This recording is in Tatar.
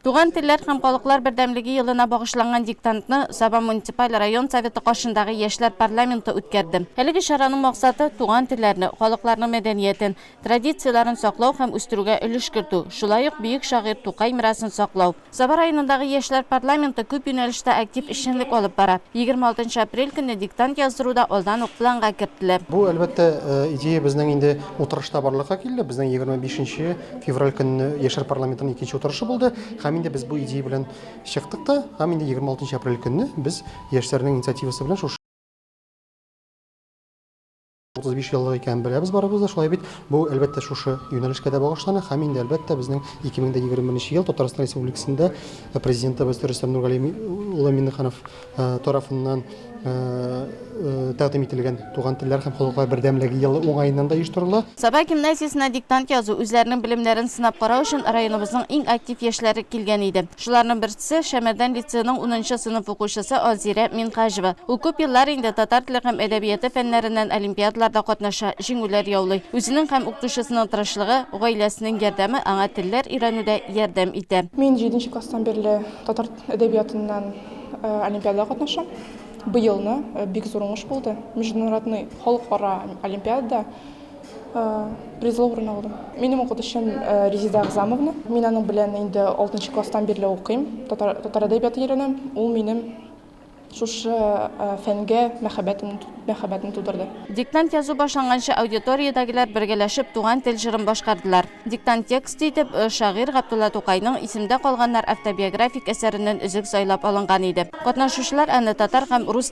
Туган телләр һәм халыклар бердәмлеге елына багышланган диктантны Саба муниципаль район советы каршындагы яшьләр парламенты үткәрде. Әлеге чараның максаты туган телләрне, халыкларның мәдәниятен, традицияларын саклау һәм үстерүгә өлеш кертү. Шулай ук бөек шагыйрь Тукай мирасын саклау. Саба районындагы яшьләр парламенты күп юнәлештә актив эшчәнлек алып бара. 26 апрель көнне диктант яздыруда алдан ук планга кертелә. Бу әлбәттә идея безнең инде утырышта барлыкка килде. Безнең 25 февраль көнне яшьләр парламентының икенче утырышы булды. Һәм инде без бу идея белән чыктык та, һәм инде 26 апрель көнне без яшьләрнең инициативасы белән шушы 35 еллык икән беләбез барыбыз да, шулай бит. Бу әлбәттә шушы юнәлешкә дә багышлана, һәм инде әлбәттә безнең 2021 ел Татарстан Республикасында президентыбыз Рөстәм Нургалиев улы Миннеханов тарафыннан тәкъдим ителгән туган телләр һәм халыклар бердәмлеге елы уңаеннан да оештырыла. Саба гимназиясына диктант язу үзләренең белемнәрен сынап карау өчен районыбызның иң актив яшьләре килгән иде. Шуларның берсе Шәмәрдән лицейның 10 сыйныф укучысы Азира Минкажева. Ул күп еллар инде татар теле һәм әдәбияты фәннәреннән олимпиадаларда катнаша, җиңүләр яулый. Үзенең һәм укытучысының тырышлыгы, гаиләсенең ярдәме аңа телләр өйрәнүдә ярдәм итә. Мин 7 класстан бирле татар әдәбиятыннан олимпиадада катнашам. Быелны бик зур уңыш булды. Международный халыкара олимпиадада призлы урын алдым. Минем укытучым Резида Агзамовна. Мин аның белән инде 6 класстан бирле укыйм. Татар әдәбияты өйрәнәм. Ул минем шушы фәнгә мәхәббәтен тудырды. Диктант язу башланганчы аудиториядагылар бергәләшеп туган тел җырын башкардылар. Диктант текст итеп шагыйрь Габдулла Тукайның исемдә калганнар автобиографик әсәреннән өзек сайлап алынган иде. Катнашучылар аны татар һәм рус